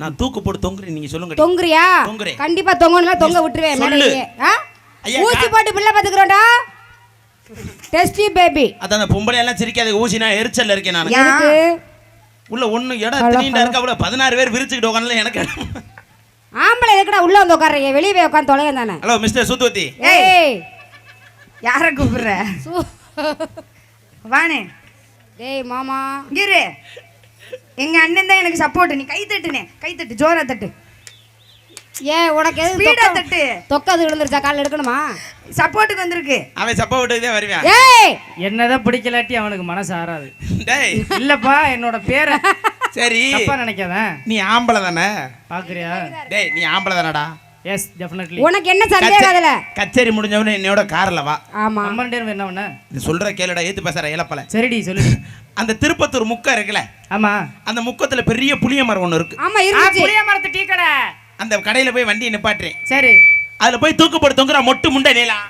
நான் தூக்கு போட்டு தொங்குறேன், நீங்க சொல்லுங்க. தொங்குறியா? கண்டிப்பா தொங்கணும், தொங்க விட்டுருவேன் மேலேயே. ஊசி போட்டு பிள்ளை பாத்துக்கிறோம்டா. டெஸ்டி பேபி. அதான் பொம்பளை எல்லாம் சிரிக்காத, ஊசி நான் எரிச்சல்ல இருக்கேன் நான். எனக்கு உள்ள ஒண்ணு இடம் தீண்டா இருக்க, அவ்வளவு 16 பேர் விரிச்சுக்கிட்டு உட்கார்ந்தல எனக்கு. ஆம்பளை எதுக்குடா உள்ள வந்து உட்கார்றீங்க? வெளியே போய் உட்கார்ந்து தொலைங்க தானே. ஹலோ மிஸ்டர் சூத்வதி. ஏய் யார கூப்பிடுற? வானே. டேய் மாமா இரு. எங்க அண்ணன் தான் எனக்கு சப்போர்ட். நீ கை தட்டுனே, கை தட்டு, ஜோரா தட்டு. ஏன் உனக்கு எது ஸ்பீடா தட்டு? தொக்காது விழுந்துருச்சா? கால்ல எடுக்கணுமா? சப்போர்ட்டுக்கு வந்திருக்கு. அவன் சப்போர்ட்டுக்கு தான் வருவான். ஏய் என்னதான் பிடிக்கலாட்டி அவனுக்கு மனசு ஆறாது. டேய் இல்லப்பா என்னோட பேரை சரி தப்பா நினைக்காத. நீ ஆம்பளை தானே? பாக்குறியா? டேய் நீ ஆம்பளை தானடா? Yes definitely. உனக்கு என்ன சந்தேகம் அதுல? கச்சேரி முடிஞ்சவனே என்னோட கார்ல வா. ஆமா நம்ம ரெண்டு பேரும் என்ன பண்ண? நீ சொல்ற கேளுடா, ஏத்து பேசுற ஏலப்பல. சரிடி சொல்லுடி. அந்த திருப்பத்தூர் முக்கம் இருக்குல்ல, ஆமா அந்த முக்கத்துல பெரிய புளிய மரம் ஒண்ணு இருக்கு. ஆமா இருந்துச்சு. புளிய மரத்து டீ கடை. அந்த கடையில போய் வண்டியை நிப்பாட்டுறேன். சரி அதுல போய் தூக்கு போட்டு தொங்குற மொட்டு முண்டை நீலாம்.